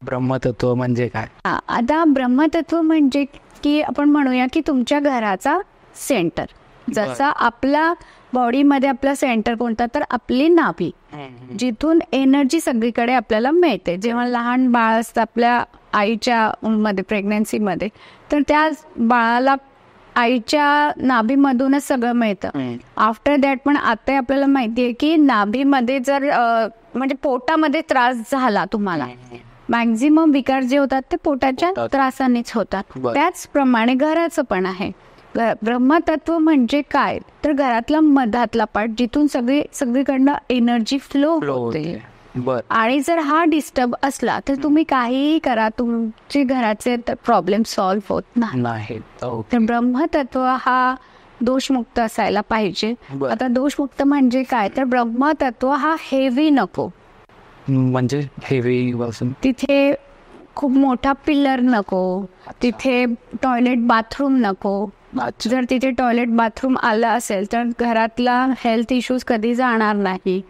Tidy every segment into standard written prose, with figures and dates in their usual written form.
ब्रह्मतत्व म्हणजे काय? आता ब्रह्मतत्व म्हणजे की आपण म्हणूया की तुमच्या घराचा सेंटर, जसा आपला बॉडीमध्ये आपला सेंटर कोणता, तर आपली नाभी, जिथून एनर्जी सगळीकडे आपल्याला मिळते. जेव्हा लहान बाळ असतं आपल्या आईच्या मध्ये, प्रेग्नन्सीमध्ये, तर त्या बाळाला आईच्या नाभीमधूनच सगळं मिळतं. आफ्टर दॅट पण आता आपल्याला माहिती आहे की नाभीमध्ये जर म्हणजे पोटामध्ये त्रास झाला तुम्हाला, मॅक्झिमम विकार जे होतात ते पोटाच्या त्रासानेच होतात. त्याचप्रमाणे घराचं पण आहे. ब्रह्मतत्व म्हणजे काय, तर घरातला मधातला पार्ट, जिथून सगळीकडनं एनर्जी फ्लो होते. आणि जर हा डिस्टर्ब असला तर तुम्ही काहीही करा, तुमचे घराचे प्रॉब्लेम सॉल्व्ह होत नाही. तर ब्रह्मतत्व हा दोषमुक्त असायला पाहिजे. आता दोषमुक्त म्हणजे काय, तर ब्रह्मतत्व हा हेवी नको. म्हणजे हेवी, तिथे खूप मोठा पिलर नको, तिथे टॉयलेट बाथरूम नको. जर तिथे टॉयलेट बाथरूम आलं असेल तर घरातला हेल्थ इश्यूज कधी जाणार नाही.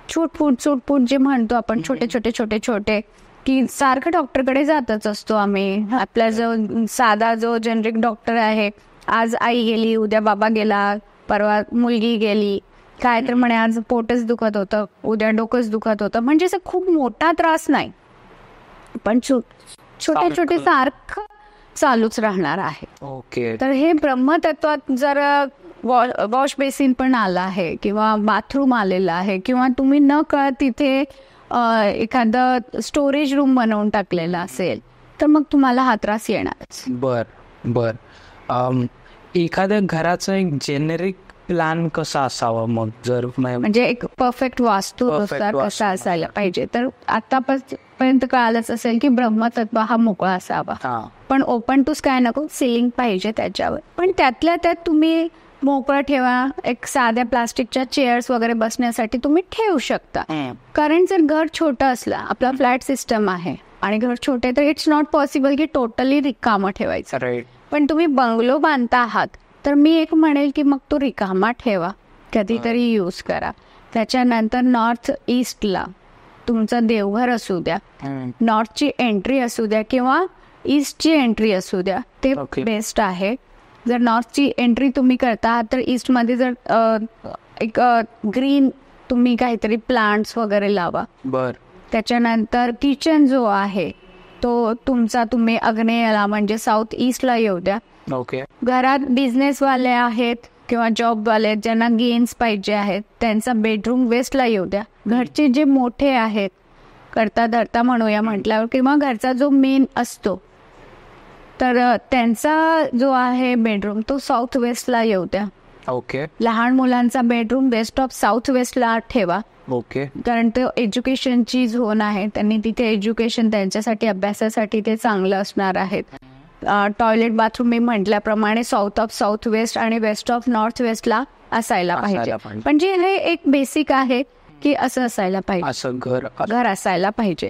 चुटपुट जे म्हणतो आपण, छोटे की सारखं डॉक्टरकडे जातच असतो आम्ही. आपला जो साधा जो जेनरिक डॉक्टर आहे, आज आई गेली, उद्या बाबा गेला, परवा मुलगी गेली, काय तर म्हणे आज पोटच दुखत होतं, उद्या डोकंच दुखत होतं. म्हणजे असं खूप मोठा त्रास नाही, पण छोटे सारखं चालूच राहणार आहे. ओके. तर हे ब्रह्मतत्वात जर वॉश बेसिन पण आला आहे किंवा बाथरूम आलेला आहे किंवा तुम्ही न कळत तिथे एखादं स्टोरेज रूम बनवून टाकलेला असेल, तर मग तुम्हाला हा त्रास येणारच. बर. एखाद्या घराचा एक जेनेरिक प्लॅन कसा असावा मग, जर म्हणजे एक परफेक्ट वास्तुनुसार कसा असायला पाहिजे, तर आतापर्यंत कळालंच असेल की ब्रह्मतत्व हा मोकळा असावा, पण ओपन टू स्काय नको, सिलिंग पाहिजे त्याच्यावर. पण त्यातल्या त्यात तुम्ही मोकळं ठेवा. एक साध्या प्लास्टिकच्या चेअर्स वगैरे बसण्यासाठी तुम्ही ठेवू शकता. कारण जर घर छोटं असलं, आपला फ्लॅट सिस्टम आहे आणि घर छोटे, तर इट्स नॉट पॉसिबल की टोटली रिकामं ठेवायचं. पण तुम्ही बंगलो बांधता आहात, तर मी एक म्हणेल की मग तो रिकामा ठेवा, कधीतरी यूज करा. त्याच्यानंतर नॉर्थ ईस्टला तुमचं देवघर असू द्या, नॉर्थची एंट्री असू द्या किंवा ईस्टची एंट्री असू द्या, ते बेस्ट आहे. जर नॉर्थची एंट्री तुम्ही करता आहात तर ईस्टमध्ये जर एक ग्रीन तुम्ही काहीतरी प्लांट्स वगैरे लावा. त्याच्यानंतर किचन जो आहे तो तुमचा तुम्ही आग्नेयला म्हणजे साऊथ ईस्टला येऊ द्या. घरात बिझनेसवाले आहेत किंवा जॉबवाले ज्यांना गेन्स पाहिजे आहेत, त्यांचा बेडरूम वेस्टला येऊ द्या. घरचे जे मोठे आहेत, करता धरता म्हणूया म्हटल्यावर, किंवा घरचा जो मेन असतो, तर त्यांचा जो आहे बेडरूम तो साऊथ वेस्टला येऊ द्या. लहान मुलांचा बेडरूम वेस्ट ऑफ साऊथ वेस्टला ठेवा. कारण ते एज्युकेशनची झोन आहे, त्यांनी तिथे एज्युकेशन त्यांच्यासाठी, अभ्यासासाठी ते चांगलं असणार आहे. टॉयलेट बाथरूम मी म्हटल्याप्रमाणे साऊथ ऑफ साऊथ वेस्ट आणि वेस्ट ऑफ नॉर्थ वेस्टला असायला पाहिजे. म्हणजे हे एक बेसिक आहे की असं असायला पाहिजे, घर असायला पाहिजे.